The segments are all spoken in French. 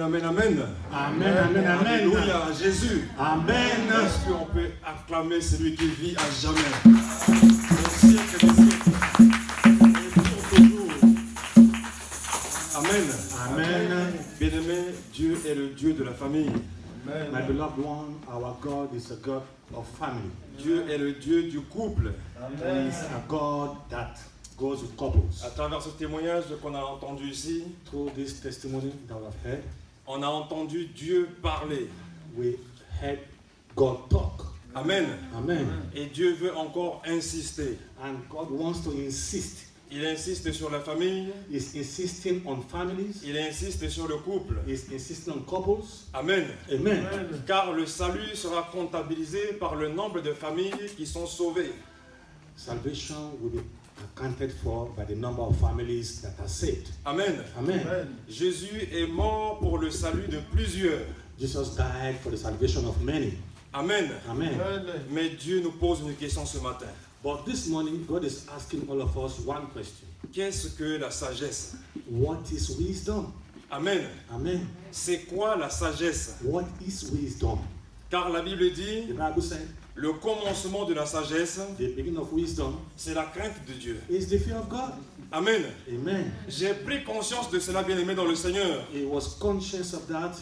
amen, amen. Amen, amen, amen. Alléluia à Jésus. Amen. Est-ce qu'on peut acclamer celui qui vit à jamais? Au siècle des siècles. Et pour toujours. Amen. Amen. Bien-aimé, Dieu est le Dieu de la famille. Amen. My beloved one, our God is a God of family. Dieu est le Dieu du couple. He is a God that goes with couples. À travers ce témoignage qu'on a entendu ici, Through this testimony that we have heard, on a entendu Dieu parler. we heard God talk. Amen. Amen. Et Dieu veut encore insister. And God wants to insist. Il insiste sur la famille. He's insisting on families. Il insiste sur le couple. He's insisting on couples. Amen. Amen. Car le salut sera comptabilisé par le nombre de familles qui sont sauvées. Salvation will be accounted for by the number of families that are saved. Amen. Amen. Jésus est mort pour le salut de plusieurs. Jesus died for the salvation of many. Amen. Amen. Mais Dieu nous pose une question ce matin. But this morning, God is asking all of us one question. Qu'est-ce que la sagesse? What is wisdom? Amen. Amen. C'est quoi la sagesse? What is wisdom? Car la Bible dit, The Bible said, le commencement de la sagesse, the beginning of wisdom c'est la crainte de Dieu. is the fear of God. Amen. Amen. J'ai pris conscience de cela, bien-aimé dans le Seigneur. He was conscious of that.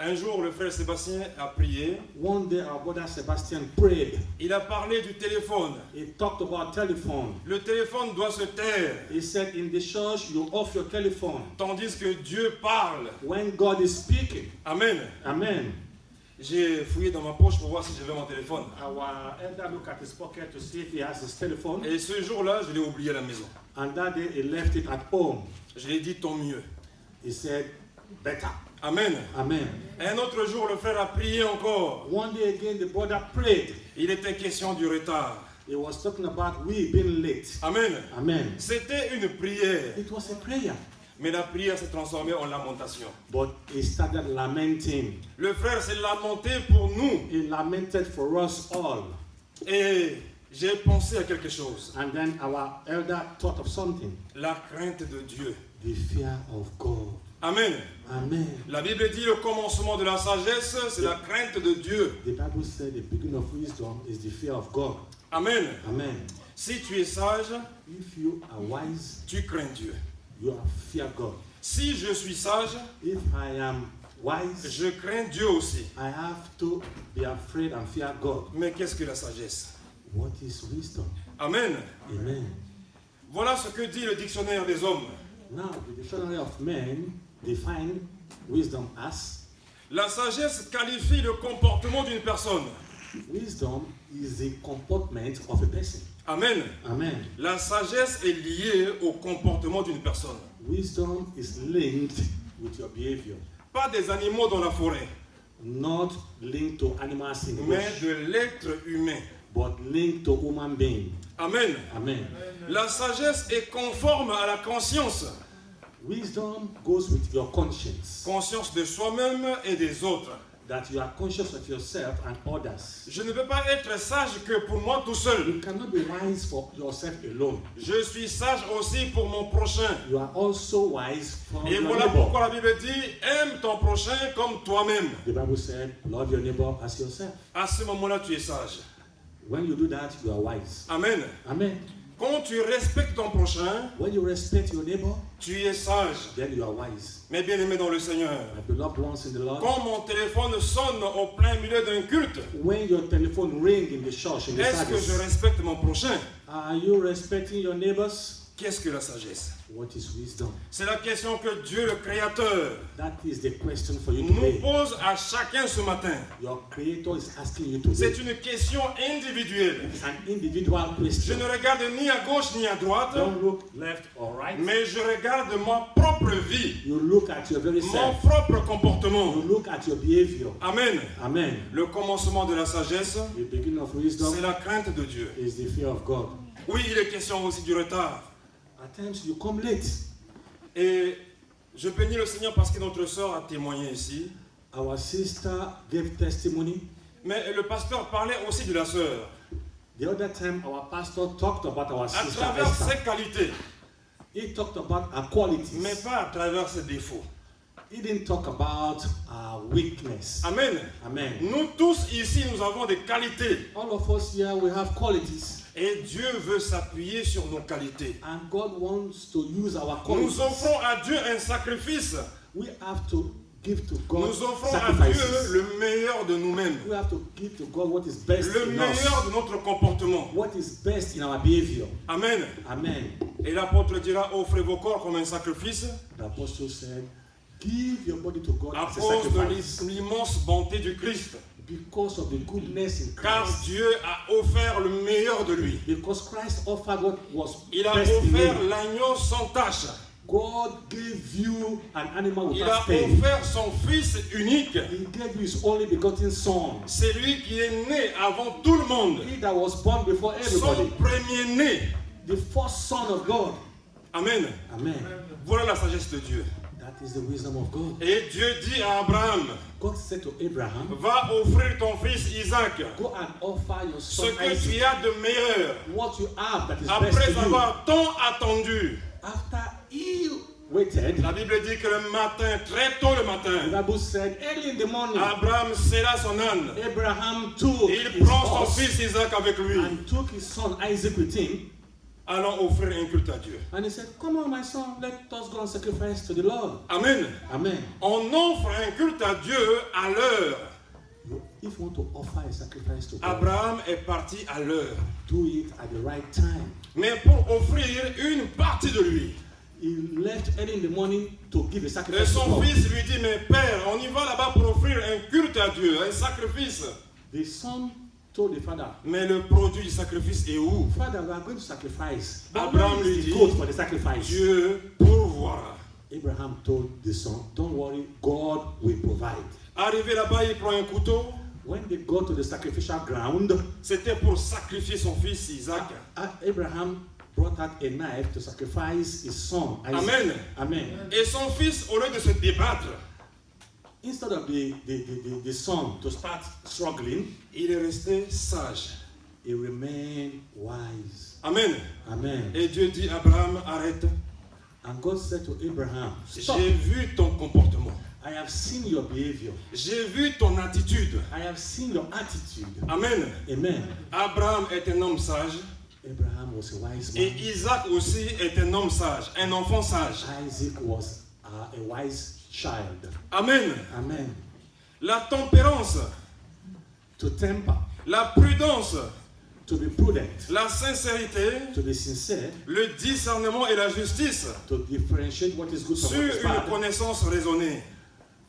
Un jour, le frère Sébastien a prié. One day, our brother Sebastian prayed. Il a parlé du téléphone. He talked about telephone. Le téléphone doit se taire. He said, in the church, you off your telephone. Tandis que Dieu parle. When God is speaking. Amen. Amen. J'ai fouillé dans ma poche pour voir si j'avais mon téléphone. Our elder looked at his pocket to see if he has his telephone. Et ce jour-là, je l'ai oublié à la maison. And that day, he left it at home. Je lui ai dit tant mieux. He said, better. Amen. Amen. Un autre jour, le frère a prié encore. One day again, the brother prayed. Il était question du retard. He was talking about we being late. Amen. Amen. C'était une prière. It was a prayer. Mais la prière s'est transformée en lamentation. But he started lamenting. Le frère s'est lamenté pour nous. He lamented for us all. Et j'ai pensé à quelque chose. And then our elder thought of something. La crainte de Dieu. The fear of God. Amen. Amen. La Bible dit le commencement de la sagesse, c'est la crainte de Dieu. The Bible said the beginning of wisdom is the fear of God. Amen. Amen. Si tu es sage, If you are wise, tu crains Dieu. you fear God. Si je suis sage, If I am wise, je crains Dieu aussi. I have to be afraid and fear God. Mais qu'est-ce que la sagesse? What is wisdom? Amen. Amen. Voilà ce que dit le dictionnaire des hommes. Now, the dictionary of men define wisdom as La sagesse qualifie le comportement d'une personne. wisdom is the comportment of a person. Amen. Amen. La sagesse est liée au comportement d'une personne. Wisdom is linked with your behavior, Pas des animaux dans la forêt, not linked to animals in the mais bush, de l'être humain. but linked to human being. Amen. Amen. La sagesse est conforme à la conscience. Wisdom goes with your conscience, Conscience de soi-même et des autres. that you are conscious of yourself and others. Je ne peux pas être sage que pour moi tout seul. You cannot be wise for yourself alone. Je suis sage aussi pour mon prochain. You are also wise for Et your voilà neighbor. pourquoi la Bible dit aime ton prochain comme toi-même. The Bible said, love your neighbor as yourself. À ce moment-là, tu es sage. When you do that, you are wise. Amen. Amen. Quand tu respectes ton prochain, When you respect your neighbor, tu es sage. then you are wise. Mais bien aimé dans le Seigneur. My beloved ones in the Lord, Quand mon téléphone sonne au plein milieu d'un culte, when your telephone rings in the church, in the est-ce que je service, respecte mon prochain? are you respecting your neighbors? Qu'est-ce que la sagesse? What is wisdom? C'est la question que Dieu, le Créateur, That is the question for you nous today. pose à chacun ce matin. Your Creator is asking you today. C'est une question individuelle. It's an individual Je question. ne regarde ni à gauche ni à droite, Don't look left or right. mais je regarde ma propre vie, You look at your very mon self. propre comportement. You look at your behavior. Amen. Amen. Le commencement de la sagesse, The beginning of wisdom c'est la crainte de Dieu. is the fear of God. Oui, il est question aussi du retard. At times you come late. Et je bénis le Seigneur parce que notre sœur a témoigné ici. Our sister gave testimony. Mais le pasteur parlait aussi de la sœur. The other time our pastor talked about our À sister travers Esther. ses qualités, He talked about her qualities, mais pas à travers ses défauts. He didn't talk about our weakness. Amen. Amen. Nous tous ici, nous avons des qualités. All of us here, we have qualities. Et Dieu veut s'appuyer sur nos qualités. And God wants to use our Nous qualities. offrons à Dieu un sacrifice. We have to give to God Nous offrons à Dieu sacrifices. le meilleur de nous-mêmes. We have to give to God what is best Le in meilleur us. de notre comportement. What is best in our behavior. Amen. Amen. Et l'apôtre dira, offrez vos corps comme un sacrifice The apostle said, give your body to God à as a cause sacrifice. de l'immense bonté du Christ. Because of the goodness in Car Christ. Dieu a offert le meilleur de lui. Because Christ offered what was Il a best in offert him. l'agneau sans tache. God gave you an animal Il without a stain. offert son fils unique. He gave you his only begotten son. C'est lui qui est né avant tout le monde. He that was born before Son everybody. premier-né. The first son of God. Amen. Amen. Voilà la sagesse de Dieu. That is the wisdom of God. Et Dieu dit à Abraham, God said to Abraham, va offrir ton fils Isaac, go and offer your ce son que tu Isaac. as de meilleur. What you have that is best Après to you. avoir tant attendu, After he waited, la Bible dit que le matin, très tôt le the matin, Bible said, early in the morning, Abraham scella son âne. Abraham took Et il his prend son horse fils Isaac avec lui. and took his son Isaac with him. Allons offrir un culte à Dieu. And he said, come on, my son, let us go and sacrifice to the Lord. Amen. Amen. On offre un culte à Dieu à l'heure. If you want to offer a sacrifice to God, Abraham est parti à l'heure. do it at the right time. Mais pour offrir une partie de lui. He left early in the morning to give a Et sacrifice to son God. fils lui dit, mais père, on y va là-bas pour offrir un culte à Dieu, un sacrifice. The son told the father, Mais le produit du sacrifice est où? Father, we are going to sacrifice. But Abraham where lui is the dit, goat for the sacrifice? Dieu pourvoira. Abraham told the son, don't worry, God will provide. Arrivé là-bas, il prend un couteau. When they go to the sacrificial ground, C'était pour sacrifier son fils Isaac. Abraham brought out a knife to sacrifice his son. Isaac. Amen. Amen. Et son fils, au lieu de se débattre, Instead of the son to start struggling, il est resté sage. he remained wise. Amen. Amen. Et Dieu dit, Abraham, arrête. And God said to Abraham, stop. J'ai vu ton comportement. I have seen your behavior. J'ai vu ton attitude. I have seen your attitude. Amen. Amen. Abraham est un homme sage. Abraham was a wise Et man. Isaac aussi est un homme sage, un enfant sage. Isaac was a wise child. Amen. Amen. La tempérance, To temper, la prudence, to be prudent, la sincérité, to be sincere, le discernement et la justice to differentiate what is good from sur what is une bad. connaissance raisonnée.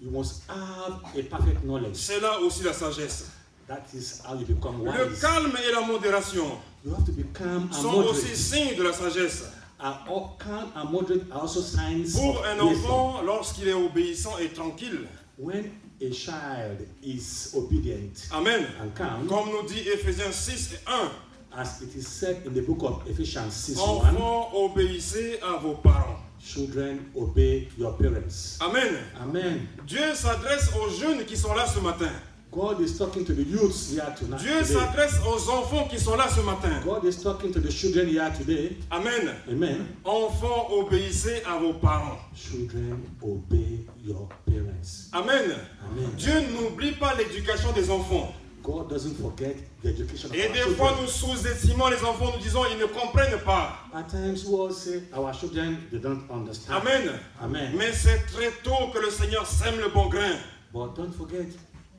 You must have a perfect knowledge. C'est là aussi la sagesse. That is how you become Le wise. calme et la modération You have to be calm and sont aussi moderate. signes de la sagesse. All calm and moderate are also signs Pour of un wisdom. enfant, lorsqu'il est obéissant et tranquille. When a child is obedient Amen. and calm, Comme nous dit Éphésiens 6 et 1. as it is said in the book of Ephesians 6:1, Enfants, obéissez à vos parents. children obey your parents. Amen. Amen. Dieu s'adresse aux jeunes qui sont là ce matin. God is talking to the youths here tonight. Dieu Today. s'adresse aux enfants qui sont là ce matin. God is talking to the children here today. Amen. Amen. Enfants, obéissez à vos parents. Children, obey your parents. Amen. Amen. Dieu n'oublie pas l'éducation des enfants. God doesn't forget the education of Et our des fois, children. nous sous-estimons les enfants, nous disons, ils ne comprennent pas. At times we all say our children, they don't understand. Amen. Amen. Mais c'est très tôt que le Seigneur sème le bon grain. But don't forget,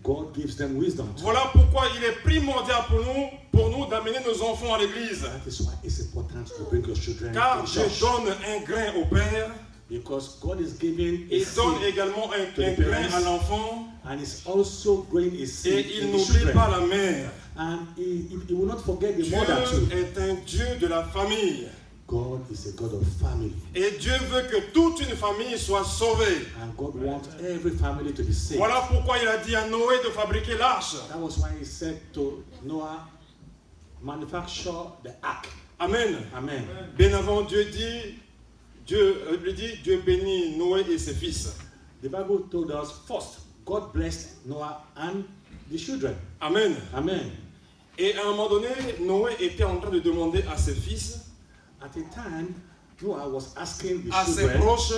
God gives them wisdom. Voilà pourquoi il est primordial pour nous d'amener nos enfants à l'église. That is why it's important to bring your children Car to Dieu church. donne un grain au Père, Because God is giving a il donne seed également un to the grain parents, à l'enfant, and is also growing a et seed il in the n'oublie children. pas la mère. And he will not forget the Dieu mother too. est un Dieu de la famille. God is a God of family. Et Dieu veut que toute une famille soit sauvée. And God wants every family to be saved. Voilà pourquoi il a dit à Noé de fabriquer l'arche. That was why he said to Noah, manufacture the ark. Amen. Amen. Bien avant, Dieu dit, Dieu bénit Noé et ses fils. The Bible told us first, God blessed Noah and the children. Amen. Amen. Et à un moment donné, Noé était en train de demander à ses fils, At a time, Noah was asking the à ses children, proches,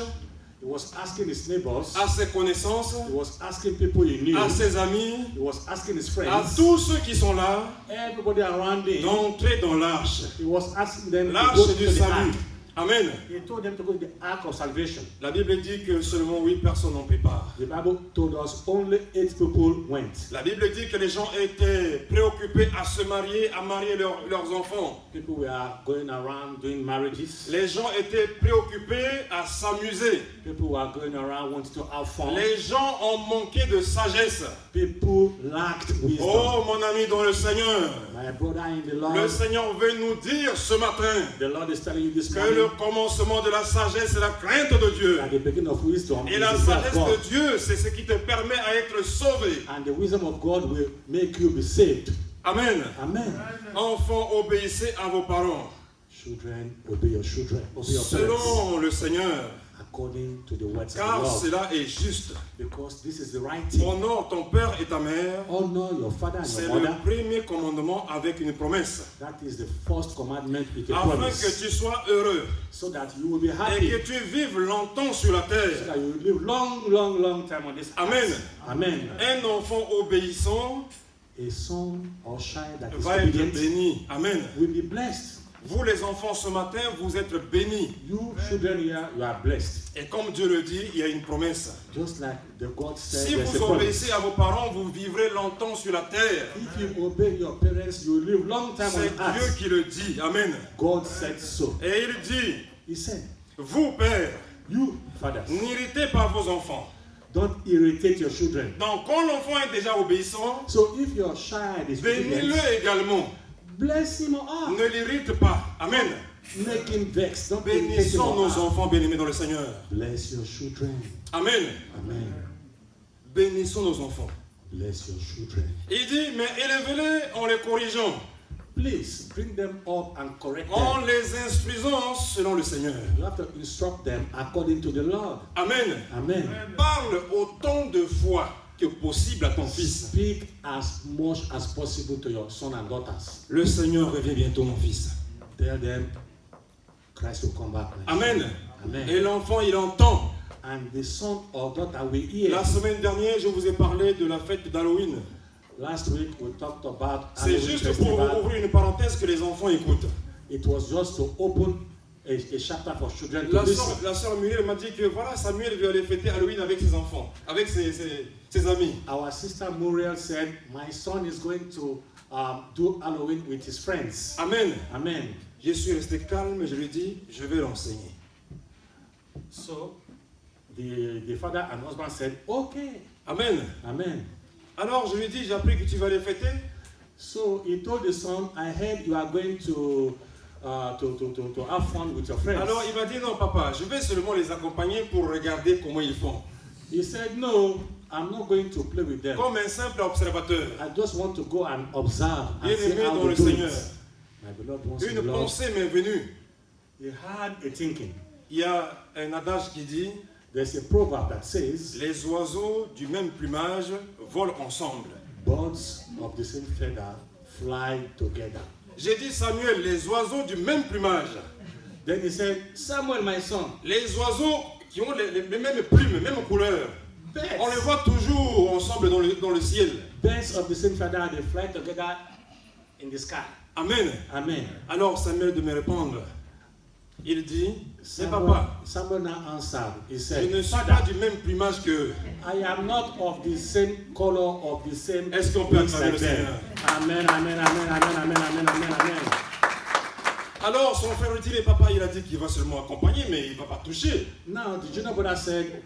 He was asking his neighbors. à ses connaissances, He was asking people he knew. à ses amis, He was asking his à friends. tous ceux qui sont là, Everybody around him. d'entrer dans l'arche. He was asking them to go L'arche to du the salut. ark. Amen. He told them to go to the ark of salvation. La Bible dit que seulement 8 personnes ont pris part. The Bible told us only 8 people went. La Bible dit que les gens étaient préoccupés à se marier, à marier leurs enfants. People were going around doing marriages. Les gens étaient préoccupés à s'amuser. People were going around wanting to have fun. Les gens ont manqué de sagesse. People lacked wisdom. Oh mon ami dans le Seigneur, My brother in the le Lord, Seigneur veut nous dire ce matin the Lord is telling you this que morning le commencement de la sagesse, c'est la crainte de Dieu. that the beginning of wisdom Et is la the fear of sagesse God. de Dieu, c'est ce qui te permet à être sauvé. And the wisdom of God will make you be saved. Amen. Amen. Enfants, obéissez à vos parents. Children, obey your children. Obey your parents. Selon le Seigneur, According to the words car of the Lord. cela est juste. Because this is the right thing. Honore ton père et ta mère. Honor your father and C'est your le mother. premier commandement avec une promesse. That is the first commandment with a Afin promise. que tu sois heureux So that you will be et happy. que tu vives longtemps sur la So terre. that you will live long time on this Amen. earth. Amen. Un enfant obéissant A son or child that is va être obedient béni. Amen. will be blessed. Vous les enfants ce matin, vous êtes bénis. You children here, you are blessed. Et comme Dieu le dit, il y a une promesse. Just like the God said, Si there's a vous promise. obéissez à vos parents, vous vivrez longtemps sur la terre. If you obey your parents, you will live long time C'est on Dieu earth. qui le dit. Amen. God said so. Et il dit, He said, vous, pères, you fathers, n'irritez pas vos enfants. don't irritate your children. Donc, quand l'enfant est déjà obéissant, So if your child is obedient, bénis-le également. bless him up. Ne l'irrite pas. Amen. Make him vex. Don't irritate him Bénissons nos up. enfants bien-aimés dans le Seigneur. Bless your children. Amen. Amen. Bénissons nos enfants. Bless your children. Il dit, mais élevez-les en les corrigeant, Please bring them up and correct en them. les instruisant selon le Seigneur. You have to instruct them according to the Lord. Amen. Amen. Parle autant de fois que possible à ton fils. Speak as much as possible to your son and daughters. Le Seigneur revient bientôt, mon fils. Tell them Christ will come back. my Amen. son. Amen. Et l'enfant, il entend. And the son or daughter will hear. La semaine dernière, je vous ai parlé de la fête d'Halloween. Last week we talked about C'est Halloween juste pour festival. ouvrir une parenthèse que les enfants écoutent. It was just to open a chapter for children to listen. La sœur Muriel m'a dit que voilà, Samuel veut aller fêter Halloween avec ses enfants, avec ses amis. Our sister Muriel said, my son is going to do Halloween with his friends. Amen. Amen. Je suis resté calme, je lui ai dit, je vais l'enseigner. So the father and husband said, okay. Amen. Amen. Alors je lui ai dit, j'ai appris que tu vas aller fêter. So he told the son, I heard you are going to have fun with your friends. Alors il m'a dit, non papa, je vais seulement les accompagner pour regarder comment ils font. He said, no, I'm not going to play with them. Comme un simple observateur. I just want to go and observe and Bien see aimé how dans they le do Seigneur. it. My beloved ones in Une the Lord, pensée m'est venue. he had a thinking. Il y a un adage qui dit, There's a proverb that says, les oiseaux du même plumage volent ensemble. birds of the same feather fly together. J'ai dit, Samuel, les oiseaux du même plumage. Then he said, Samuel, my son, Les oiseaux qui ont les mêmes plumes, les mêmes couleurs. On les birds, voit toujours ensemble dans le ciel. birds of the same feather, they fly together in the sky. Amen. Amen. Alors Samuel de me répondre. Il dit, c'est papa, Samuel now answered. He je said, ne suis pas Father, du même plumage qu'eux. I am not of the same color, of the same Est-ce qu'on peut wings acclamer like le them. Seigneur? Amen, amen, amen, amen, amen, amen, amen, amen. Alors son frère lui dit, mais papa, il a dit qu'il va seulement accompagner, mais il ne va pas toucher. Now, the junior brother said,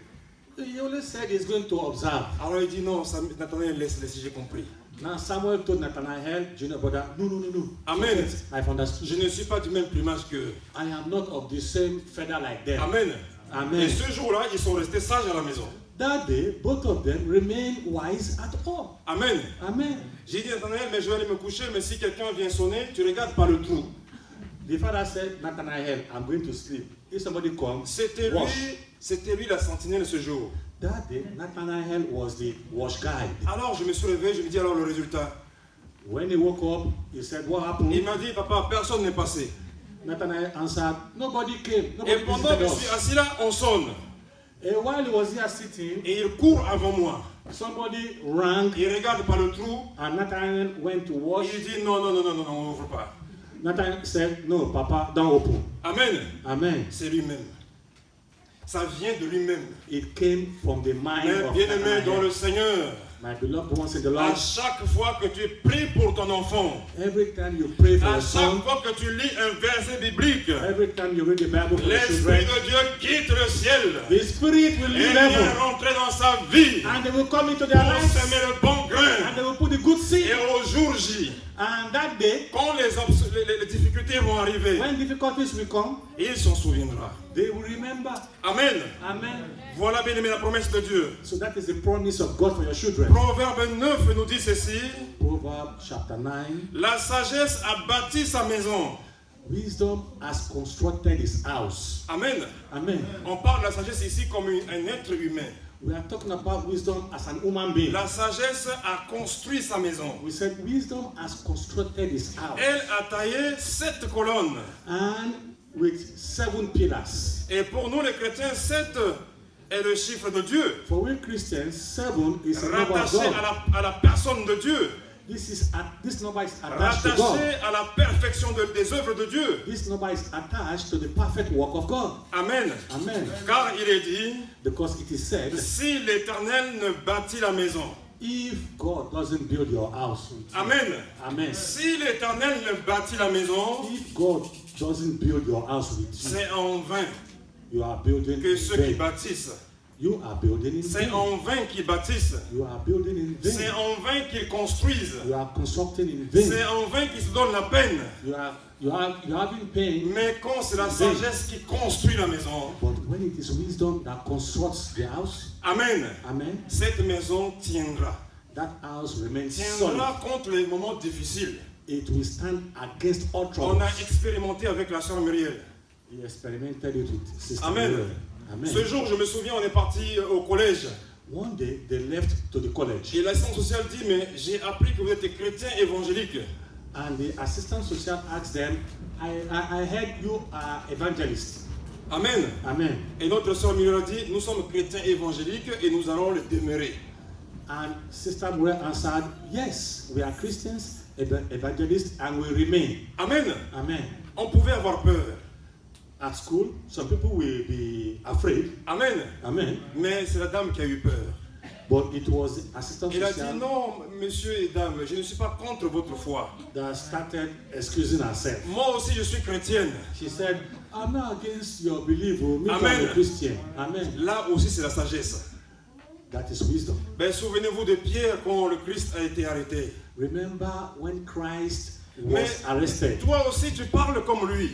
he only said he's going to observe. Alors il dit, non, Nathanaël, laisse, j'ai compris. Now, Samuel told Nathanael, junior brother, no. Amen. I've understood. Je ne suis pas du même plumage qu'eux. I am not of the same feather like them. Amen. Amen. Et ce jour-là, ils sont restés sages à la maison. That day, both of them remained wise at home. Amen. Amen. J'ai dit à Nathanaël, mais je vais aller me coucher, mais si quelqu'un vient sonner, tu regardes par le trou. The father said, Nathanael, I'm going to sleep. If somebody comes, C'était lui la sentinelle ce jour. That day, Nathanael was the wash guy. Alors je me suis réveillé, je me dis alors le résultat. When he woke up, he said, what happened? Il m'a dit, papa, personne n'est passé. Nathanael answered, nobody came. Et Nobody pendant que visited je suis us. assis là, on sonne. And while he was here sitting, et il court avant moi. somebody rang, Il regarde par le trou. and Nathaniel went to wash. Il dit non, non, non, non, non, non, on n'ouvre pas. Nathaniel said, "No, Papa, don't open." Amen. Amen. C'est lui-même. Ça vient de lui-même. It came from the mind Mais of bien-aimé dans Nathaniel. le Seigneur, My beloved ones in the à Lord, chaque fois que tu pries pour ton enfant, every time you pray for à your chaque son, fois que tu lis un verset biblique, every time you read the Bible for your l'Esprit children, de Dieu quitte le ciel the Spirit will et leave vient heaven, rentrer dans sa vie and they will come into their pour lives, semer le bon and grain. they will put the good seed. Et au jour J, And that day, quand les difficultés vont arriver, when difficulties will come, il s'en souviendra. they will remember. Amen. Amen. Voilà bien aimé la promesse de Dieu. So that is the promise of God for your children. Proverbe 9 nous dit ceci. Proverbs chapter 9. La sagesse a bâti sa maison. Wisdom has constructed his house. Amen. Amen. On parle de la sagesse ici comme un être humain. We are talking about wisdom as an human being. La sagesse a construit sa maison. We said wisdom has constructed his house. Elle a taillé 7 colonnes. And with 7 pillars. Et pour nous les chrétiens, 7 est le chiffre de Dieu. For we Christians, 7 is a number of Rattaché God. à la personne de Dieu. This number is attached to God. Rattaché à la perfection des œuvres de Dieu. This number is attached to the perfect work of God. Amen. Amen. Car il est dit, Because it is said, si l'Éternel ne bâtit la maison. if God doesn't build your house, with you, Amen. Amen. Si l'Éternel ne bâtit la maison, If God doesn't build your house with you, c'est en vain you are building que in ceux qui vain. bâtissent. You are building in C'est vain. en vain qu'ils bâtissent. You are building in C'est vain. en vain qu'ils construisent. You are constructing in C'est vain. en vain qu'ils se donnent la peine. You are having pain. Mais quand c'est la sagesse qui construit la maison, But when it is wisdom that constructs the house, Amen, Amen, cette maison tiendra. that house remains solid. Tiendra contre les moments difficiles. It will stand against all On troubles. a expérimenté avec la sœur Muriel. He experimented it with Sister Amen. Muriel. Amen. Ce jour, je me souviens, on est parti au collège. One day they left to the college, Et l'assistante sociale dit, mais j'ai appris que vous êtes chrétien évangélique. and the assistant social asked them, I heard you are evangelists. Amen. Amen. Et notre sœur Muriel a dit, nous sommes chrétiens évangéliques et nous allons le demeurer. And Sister Muriel answered, yes, we are Christians, evangelists, and we remain. Amen. Amen. On pouvait avoir peur. At school, some people will be afraid. Amen. Amen. Mais c'est la dame qui a eu peur. But it was the assistant Elle a dit, social non, monsieur et dame, je ne suis pas contre votre foi. that started excusing herself. Moi aussi, je suis chrétienne. She said, I'm not against your belief, oh, me too, Amen. I'm a Christian. Amen. Là aussi, c'est la sagesse. That is wisdom. Ben, souvenez-vous de Pierre quand le Christ a été arrêté. Remember when Christ was Mais arrested toi aussi, tu parles comme lui.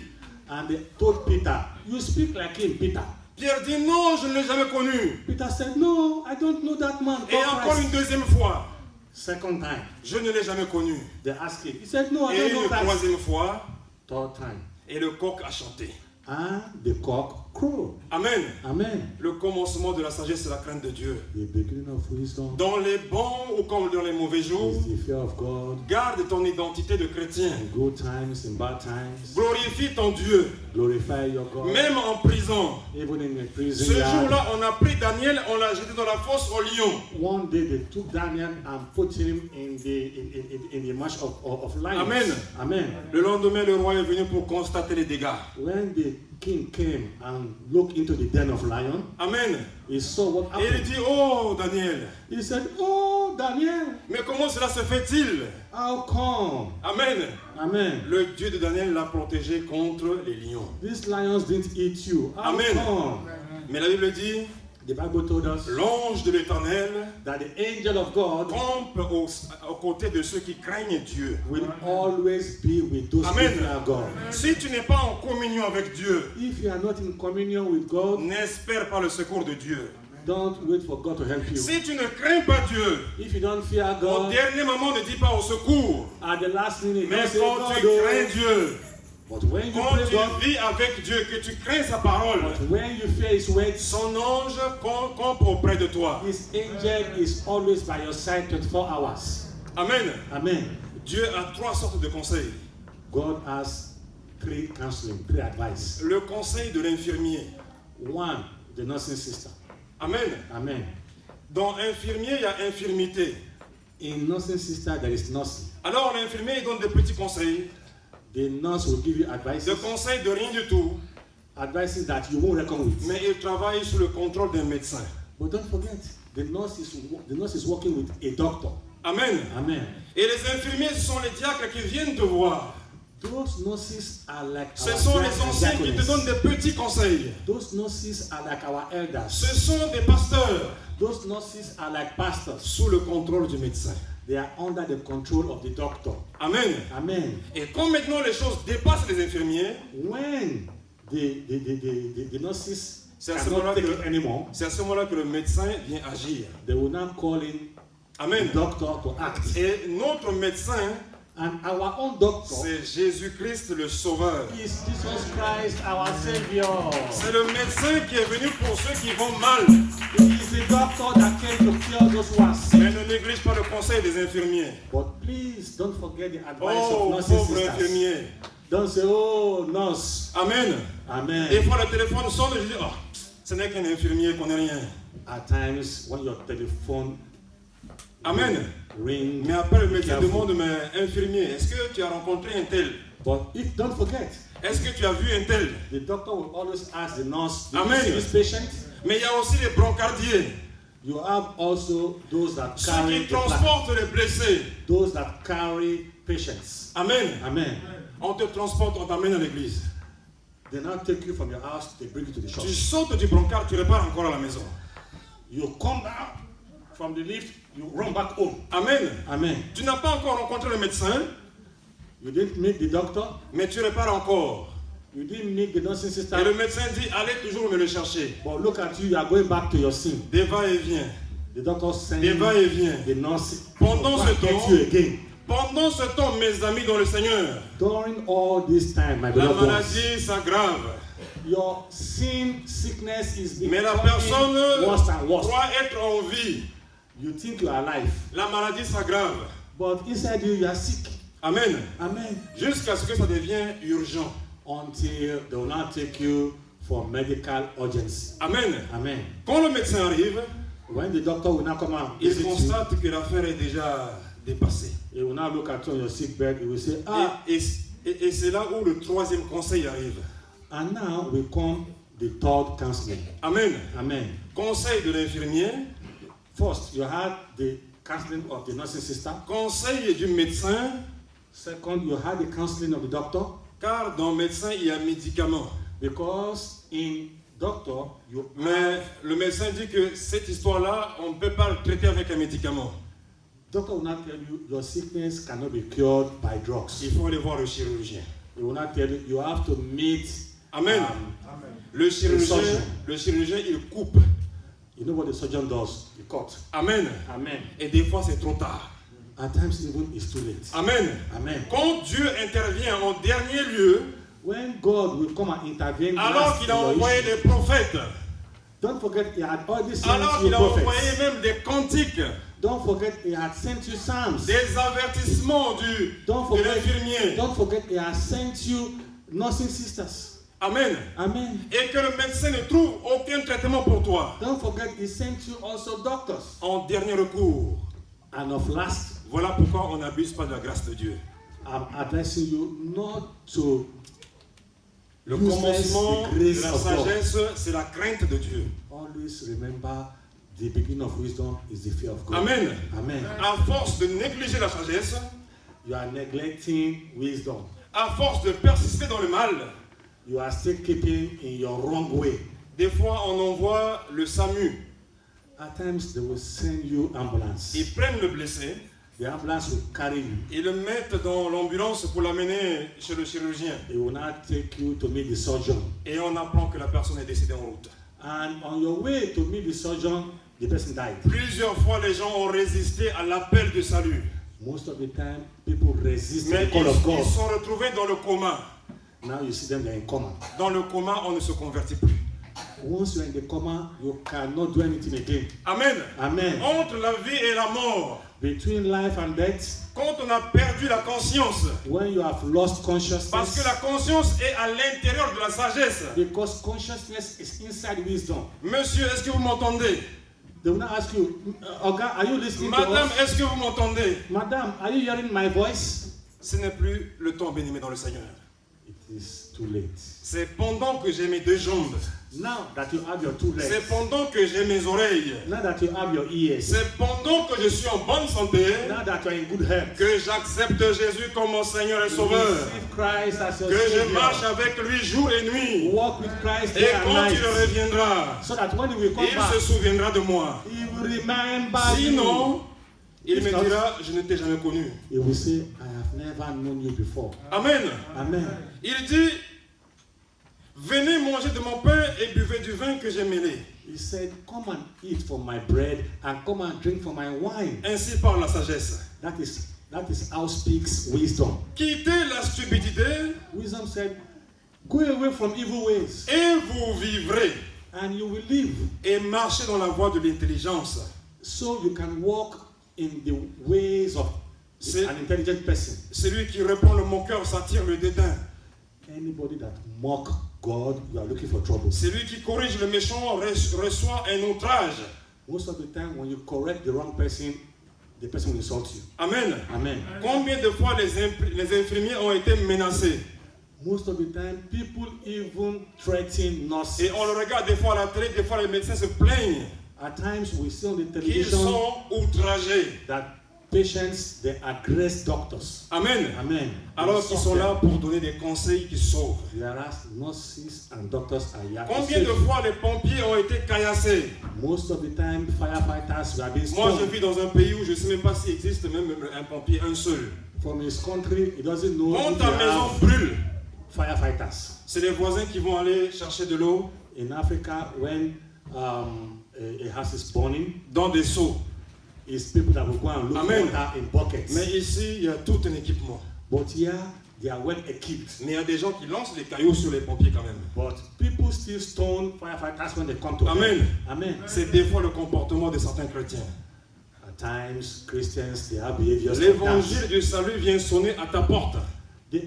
and they told Peter, you speak like him, Peter. Pierre dit, non, je ne l'ai jamais connu. Peter said, no, I don't know that man. Et called encore Christ." une deuxième fois, Second time, je ne l'ai jamais connu. they asked him. He said, no, I Et don't know une that. troisième fois, Third time, et le coq a chanté. and the cock crowed. Amen. Amen. Le commencement de la sagesse, c'est la crainte de Dieu. The beginning of wisdom Dans les bons ou comme dans les mauvais jours, is the fear of God. garde ton identité de chrétien. In good times, in bad times, Glorifie ton Dieu, glorify your God. même en prison. Even in a Ce prison yard. jour-là, on a pris Daniel, on l'a jeté dans la fosse au lion. One day they took Daniel and put him in the marsh of lions. Amen. Amen. Le lendemain, le roi est venu pour constater les dégâts. When the king came and looked into the den of lions, Amen. he saw what Et il happened. dit, oh Daniel, He said, "Oh, Daniel, mais comment cela se fait-il? how come?" Amen. Amen. Le Dieu de Daniel l'a protégé contre les lions. These lions didn't eat you. How Amen. come? Mais la Bible dit, The Bible told us l'ange de l'Éternel that the angel of God campe aux côtés de ceux qui craignent Dieu. will always be with those who Amen. fear God. Si tu n'es pas en communion avec Dieu, If you are not in communion with God, n'espère pas le secours de Dieu. don't wait for God to help you. Si tu ne crains pas Dieu, If you don't fear au God, dernier moment ne dis pas au secours. at the last minute, Mais don't say, quand God, tu oh. crains Dieu, But when you quand pray tu God, vis avec Dieu, que tu crains sa parole, but when you fear His words, son ange campe auprès de toi. His angel is always by your side 24 hours. Amen. Amen. Dieu a 3 sortes de conseils. God has 3 counseling, 3 advice. Le conseil de l'infirmier. One, the nursing sister. Amen. Amen. Dans infirmier, il y a infirmité. In nursing sister, there is nursing. Alors l'infirmier, il donne des petits conseils. The nurse will give you advice. Des conseils de rien du tout. Advices that you won't reckon with. Mais il travaille sous le contrôle d'un médecin. But don't forget, the nurse is working with a doctor. Amen. Amen. Et les infirmiers, ce sont les diacres qui viennent te voir. Those nurses are like Ce our sont les diaconess. anciens qui te donnent des petits conseils. Those nurses are like our elders. Ce sont des pasteurs Those nurses are like pastors. sous le contrôle du médecin. They are under the control of the doctor. Amen. Amen. Et quand maintenant les choses dépassent les infirmiers, When the nurses c'est à ce cannot moment-là take que, it anymore, c'est à ce moment-là que le médecin vient agir. they will now call in Amen. the doctor to act. Et notre médecin, And our own doctor c'est Jésus-Christ le Sauveur. is Jesus Christ, our Savior. C'est le médecin qui est venu pour ceux qui vont mal. He is the doctor that came to cure those who are sick. Mais ne néglige pas le conseil des infirmiers. But please don't forget the advice Oh, of nursing pauvre sisters. infirmier. Don't say, oh, nurse. Amen. Amen. Des fois, le téléphone sonne et je dis, oh, ce n'est qu'un infirmier, il ne connaît rien. At times, when your telephone Amen. ring, Mais après, le médecin careful. demande, mais infirmier, est-ce que tu as rencontré un tel? But if don't forget, Est-ce que tu as vu un tel? the doctor will always ask the nurse, do Amen. you see this patient? Mais il y a aussi les brancardiers, You have also those that ceux carry qui the plaque, transportent les blessés. those that carry patients. Amen. Amen. On te transporte, on t'amène à l'église. They now take you from your house, they bring you to the Tu church. sautes du brancard, tu repars encore à la maison. You come down from the lift, you run back home. Amen. Amen. Tu n'as pas encore rencontré le médecin, You didn't meet the doctor, mais tu repars encore. you didn't meet the nursing sister. Et le médecin dit, allez toujours me le chercher. But look at you, you are going back to your sin. Des va-et-vient. The doctor sends Des va-et-vient. the nurse Pendant to ce get temps, you again. Pendant ce temps, mes amis dans le Seigneur, During all this time, my la beloved ones, maladie s'aggrave. your sickness is Mais la becoming personne worse and worse. croit être en vie. You think you are alive, La maladie s'aggrave. but inside you, you are sick. Amen. Amen. Jusqu'à ce que ça devienne urgent. Until they will not take you for medical urgency. Amen. Amen. Quand le médecin arrive, When the doctor will now come and il visit you, constate que l'affaire est déjà dépassée. he will now look at you on your sick bed. He will say, ah, Et c'est là où le troisième conseil arrive. and now will come the third counseling. Amen. Amen. Conseil de l'infirmier, First, you had the counseling of the nursing sister. conseil du médecin, Second, you had the counseling of the doctor. car dans médecin, il y a médicament. Because in doctor, you Mais le médecin dit que cette histoire-là, on ne peut pas le traiter avec un médicament. doctor will not tell you your sickness cannot be cured by drugs. Il faut aller voir le chirurgien. He will not tell you you have to meet. Amen. Le surgeon. chirurgien, il coupe. You know what the surgeon does? He cut. Amen. Amen. Et des fois, c'est trop tard. At times even it's too late. Amen. Amen. Quand Dieu intervient en dernier lieu, When God will come and intervene, alors last qu'il in a your envoyé issue, des prophètes, don't forget He had already sent alors you qu'il a envoyé prophets. même des cantiques, Don't forget He had sent you psalms. des avertissements Don't de forget. l'infirmier. Don't forget He has sent you nursing sisters. Amen. Amen. Et que le médecin ne trouve aucun traitement pour toi. Don't forget He sent you also doctors. En dernier recours. And of last, Voilà pourquoi on n'abuse pas de la grâce de Dieu. I'm advising you not to Le useless commencement the de grace la of God. sagesse, c'est la crainte de Dieu. Always remember the beginning of wisdom is the fear of God. Amen. Amen. À force de négliger la sagesse, You are neglecting wisdom. à force de persister dans le mal, You are still keeping in your wrong way. des fois on envoie le SAMU. At times they will send you ambulance. Ils prennent le blessé, The ambulance will carry you. ils le mettent dans l'ambulance pour l'amener chez le chirurgien. It will not take you to meet the surgeon. Et on apprend que la personne est décédée en route. And on your way to meet the surgeon, the person died. Plusieurs fois, les gens ont résisté à l'appel du salut. Most of the time, people resist Mais the call of God. ils sont retrouvés dans le coma. Now you see them, they're in coma. Dans le coma, on ne se convertit plus. once you're in the coma, you cannot do anything again. Amen. Amen. Entre la vie et la mort, Between life and death, quand on a perdu la conscience, when you have lost parce que consciousness, la conscience est à l'intérieur de la sagesse. because consciousness is inside wisdom. Monsieur, est-ce que vous m'entendez? They will not ask you, Oga, are you listening to Madame, us? est-ce que vous m'entendez? Madam, are you hearing my voice? Ce n'est plus le temps, bien-aimé dans le Seigneur. It is too late. C'est pendant que j'ai mes deux jambes, Now that you have your two c'est legs, pendant que j'ai mes oreilles, now that you have your ears, c'est pendant que je suis en bonne santé, now that you are in good health, que j'accepte Jésus comme mon Seigneur et you Sauveur, receive Christ as your que je marche Savior, avec lui jour et nuit, walk with Christ et day and quand il night, reviendra, so that when he will come il back, se souviendra de moi. he will remember you. Sinon, il me dira, je ne t'ai jamais connu. He will say, I have never known you before. Amen. Amen. Il dit, venez manger de mon pain et buvez du vin que j'ai mêlé. He said, come and eat from my bread and come and drink from my wine. Ainsi parle la sagesse. That is how speaks wisdom. Quittez la stupidité Wisdom said, go away from evil ways et vous vivrez. and you will live. Et marchez dans la voie de l'intelligence. So you can walk in the ways of C'est- an intelligent person. Celui qui répond le moqueur s'attire le dédain. Anybody that mock God, you are looking for trouble. Celui qui corrige le méchant reçoit un outrage. Most of the time when you correct the wrong person, the person will insult you. Amen. Amen. Combien de fois les infirmiers ont été menacés? Most of the time, people even threaten nurses. Et on le regarde des fois à la télé, des fois les médecins se plaignent At times, we see on the qu'ils television sont outragés. that patients, they aggress doctors. Amen. Amen. Alors qu'ils sont là pour donner des conseils qui sauvent. Whereas nurses and doctors are here to Combien de save. fois les pompiers ont été caillassés? Most of the time, firefighters were being Moi, je stoned. vis dans un pays où je ne sais même pas s'il existe même un pompier, un seul. From his country, he doesn't know Quand if ta they maison have brûle, firefighters. c'est les voisins qui vont aller chercher de l'eau In Africa, when a house is burning, dans des seaux. it's people that will go and look Amen. water in buckets. Mais ici, il y a tout un équipement. But here, they are well equipped. Mais il y a des gens qui lancent les cailloux sur les pompiers quand même. But people still stone firefighters when they come to Amen. them. Amen. C'est des fois le comportement de certains chrétiens. At times, Christians, they have behaviors like L'évangile that. du salut vient sonner à ta porte. The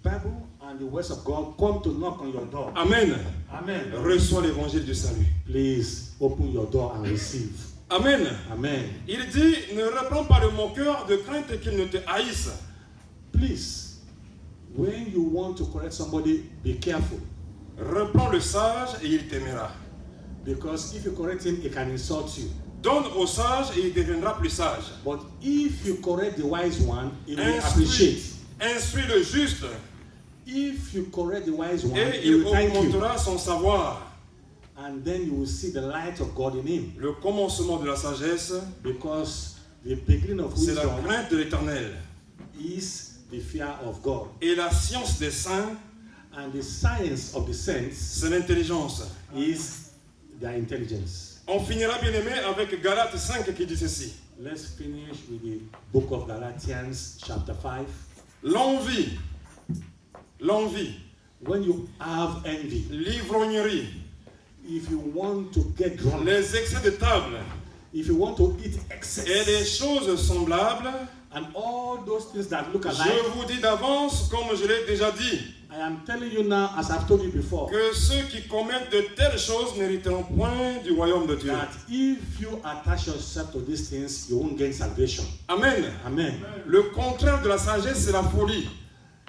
Bible and the words of God come to knock on your door. Amen. Amen. Reçois l'évangile du salut. Please open your door and receive. Amen. Amen. Il dit, ne reprends pas le moqueur de crainte qu'il ne te haïsse. Please, when you want to correct somebody, be careful. Reprends le sage et il t'aimera. Because if you correct him, he can insult you. Donne au sage et il deviendra plus sage. But if you correct the wise one, he will Instruis, appreciate. instruis le juste If you correct the wise one, et he il will thank you. augmentera son savoir. And then you will see the light of God in him. Le commencement de la sagesse, Because the beginning of c'est la wisdom crainte de l'Éternel. is the fear of God. Et la science des saints, And the science of the saints c'est l'intelligence. is their intelligence. On finira bien aimé avec Galates 5 qui dit ceci. Let's finish with the book of Galatians, chapter 5. L'envie, When you have envy, l'ivrognerie, if you want to get drunk, les excès de table if you want to eat et excess, les choses semblables, and all those things that look je alike, vous dis d'avance, comme je l'ai déjà dit, I am telling you now, as I've told you before, que ceux qui commettent de telles choses n'hériteront point du royaume de Dieu. that if you attach yourself to these things, you won't gain salvation. Amen. Amen. Le contraire de la sagesse, c'est la folie.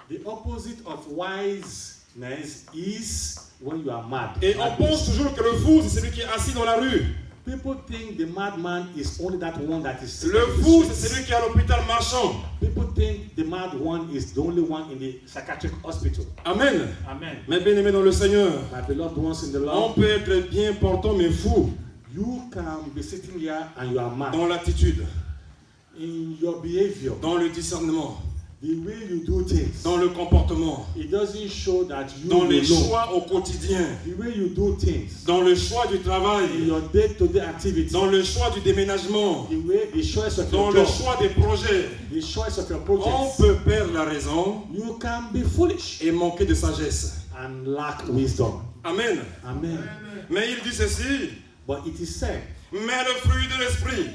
The opposite of wiseness is when you are mad. Et on pense toujours que le fou, c'est celui qui est assis dans la rue. People think the madman is only that one that is seated Le in the fou, streets. c'est celui qui est à l'hôpital marchand. People think the mad one is the only one in the psychiatric hospital. Amen. Amen. Mais bien aimé dans le Seigneur, My beloved ones in the on Lord, peut être bien portant mais fou you can be sitting here and you are mad. dans l'attitude, In your behavior, dans le discernement, the way you do things, dans le comportement, it doesn't show that you dans les will know. choix au quotidien, The way you do things, dans le choix du in travail, your day-to-day activities, dans le choix du déménagement, the way, the choice of dans your le job, choix des projets, the choice of your on projects, peut perdre la raison you can be foolish et manquer de sagesse. and lack wisdom. Amen. Amen. Mais il dit ceci, But it is said, mais le fruit de l'esprit,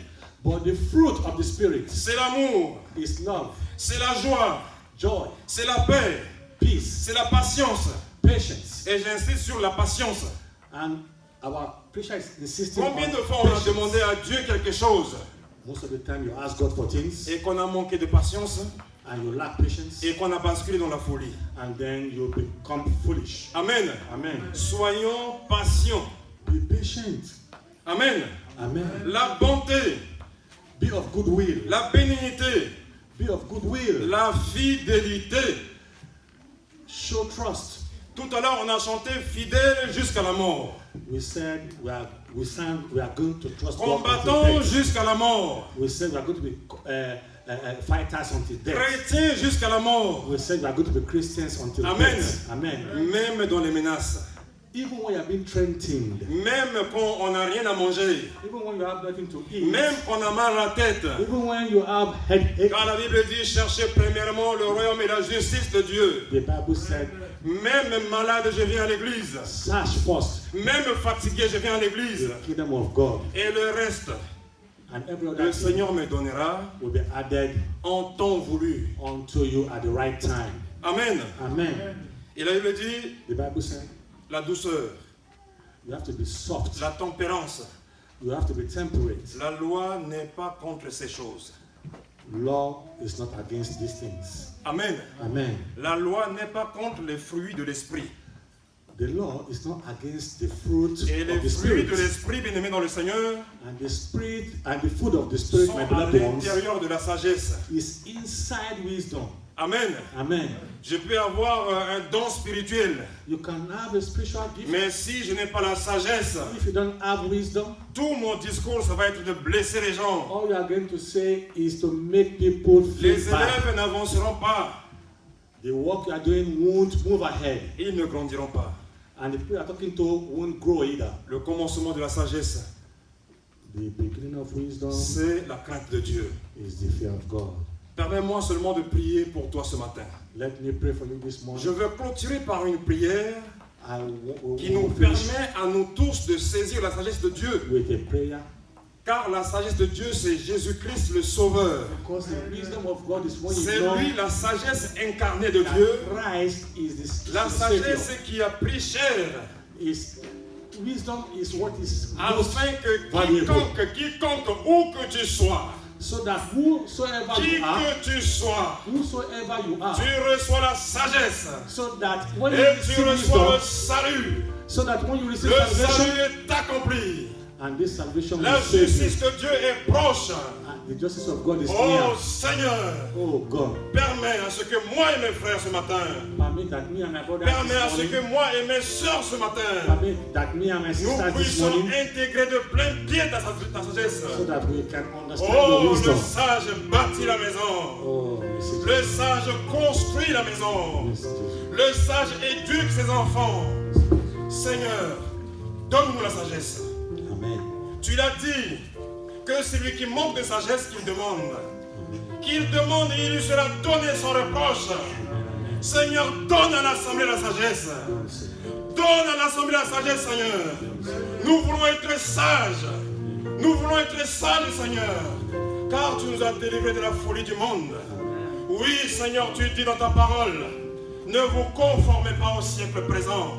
but the fruit of the Spirit c'est l'amour, is love, c'est la joie, joy, c'est la paix, peace, c'est la patience. patience. Et j'insiste sur la patience. And our preacher is insisting Combien on de fois on a patience. demandé à Dieu quelque chose Most of the time you ask God for things et qu'on a manqué de patience and you lack patience et qu'on a basculé dans la folie? and then you become foolish. Amen. Amen. Soyons patients. Be patient. Amen. Amen. La bonté, Be of good will. la bénignité, Be of good will. la fidélité. Show trust. Tout à l'heure, on a chanté fidèle jusqu'à la mort. We said we are going to trust God until Combattants death. jusqu'à la mort. We said we are going to be fighters until death. Chrétiens jusqu'à la mort. We said we are going to be Christians until Amen. death. Amen. Même dans les menaces. Even when you are being threatened, Même quand on n'a rien à manger. even when you have nothing to eat, Même quand on a mal à la tête. even when you have headache, Quand la Bible dit cherchez premièrement le royaume et la justice de Dieu. the Bible said, Même malade, je viens à l'église. search first Même fatigué, je viens à l'église. the kingdom of God, Et le reste, and every le other thing Seigneur me donnera will be added en temps voulu. unto you at the right time. Amen. Amen. Et la Bible dit The Bible said, la douceur, you have to be soft, la tempérance. you have to be temperate. La loi n'est pas contre ces choses. Law is not against these things. Amen. Amen. La loi n'est pas contre les fruits de l'esprit. The law is not against the fruit Et les of the fruits Spirit. de l'esprit, bien-aimés dans le Seigneur, And the Spirit and the food of the Spirit, sont my à beloved ones, l'intérieur de la sagesse. is inside wisdom. Amen. Amen. Je peux avoir un don spirituel, You can have a spiritual gift. mais si je n'ai pas la sagesse, If you don't have wisdom, tout mon discours, ça va être de blesser les gens. all you are going to say is to make people feel Les bad. élèves n'avanceront pas. The work you are doing won't move ahead. Ils ne grandiront pas. And the people you are talking to won't grow either. Le commencement de la sagesse, The beginning of wisdom c'est la crainte de Dieu. is the fear of God. Permets-moi seulement de prier pour toi ce matin. Let me pray for you this Je morning. veux clôturer par une prière I will qui nous finish permet à nous tous de saisir la sagesse de Dieu. with a prayer. Car la sagesse de Dieu, c'est Jésus-Christ le Sauveur. Because the wisdom of God is when you C'est know lui la sagesse incarnée de Dieu. that Christ is La the Savior. sagesse qui a pris chair. Wisdom is what is most Afin que valuable. quiconque, où que tu sois, So that whosoever qui you are, que tu sois, whosoever you are, tu reçois la sagesse. so that when you Et tu receive reçois le wisdom, salut. so that when you receive Le salvation, salut est accompli. and this salvation La will save you, justice de Dieu est proche. and the justice of God is Oh near. Seigneur, Oh God, permets à ce que moi et mes frères ce matin, permit that me and my brothers permets à this ce que morning, moi et mes sœurs ce matin, permit that me and my nous sisters this puissions morning, intégrer de plein pied ta sagesse. so that we can understand Oh, the le wisdom. sage bâtit la maison. Oh, merci Le sage construit la maison. Jésus. Le sage éduque ses enfants. Seigneur, donne-nous la sagesse. Amen. Tu l'as dit que celui qui manque de sagesse, qu'il demande. Qu'il demande et il lui sera donné sans reproche. Seigneur, donne à l'assemblée la sagesse. Donne à l'assemblée la sagesse, Seigneur. Nous voulons être sages. Nous voulons être sages, Seigneur. Car tu nous as délivrés de la folie du monde. Oui, Seigneur, tu dis dans ta parole, ne vous conformez pas au siècle présent,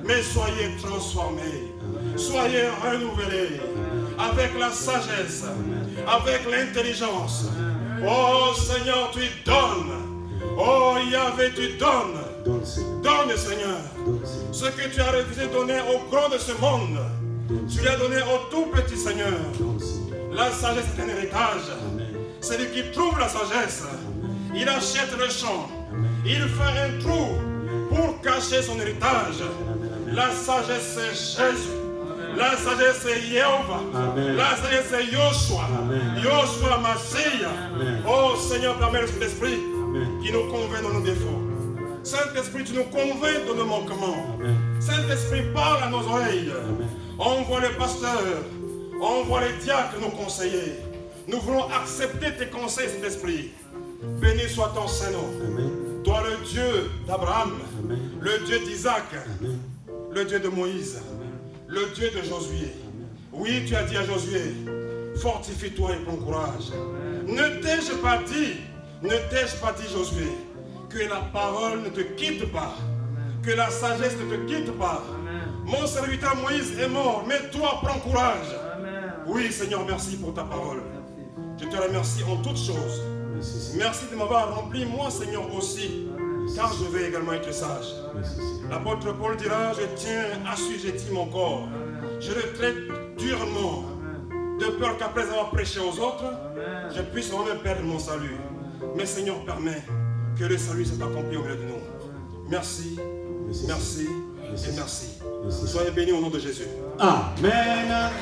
mais soyez transformés. Soyez renouvelés avec la sagesse, avec l'intelligence. Oh Seigneur, tu donnes. Oh Yahvé, tu donnes. Don't say, Donne, Seigneur, don't say, ce que tu as refusé de donner aux grands de ce monde. Tu l'as donné au tout petit, Seigneur. don't say. La sagesse est un héritage. Amen. Celui qui trouve la sagesse, il achète le champ. Il fait un trou pour cacher son héritage. La sagesse, c'est Jésus. La sagesse, c'est Jéhovah. Amen. La sagesse, c'est Yoshua. Amen. Yoshua Mashiach. Amen. Oh Seigneur, permets le Saint-Esprit Amen. qui nous convainc dans nos défauts. Saint-Esprit, tu nous convaincs dans nos manquements. Amen. Saint-Esprit, parle à nos oreilles. Amen. Envoie les pasteurs, envoie les diacres, nos conseillers. Nous voulons accepter tes conseils, Saint-Esprit. Béni soit ton Saint-Nom. Amen. Toi, le Dieu d'Abraham, Amen. le Dieu d'Isaac, Amen. le Dieu de Moïse. le Dieu de Josué. Oui, tu as dit à Josué, fortifie-toi et prends courage. Ne t'ai-je pas dit, Josué, que la parole ne te quitte pas, que la sagesse ne te quitte pas. Mon serviteur Moïse est mort, mais toi prends courage. Oui, Seigneur, merci pour ta parole. Je te remercie en toutes choses. Merci de m'avoir rempli, moi, Seigneur, aussi, car je vais également être sage. L'apôtre Paul dira, je tiens assujetti mon corps. Je le traite durement, de peur qu'après avoir prêché aux autres, je puisse moi-même perdre mon salut. Mais Seigneur, permets que le salut soit accompli au milieu de nous. Merci, merci et merci. Soyez bénis au nom de Jésus. Amen.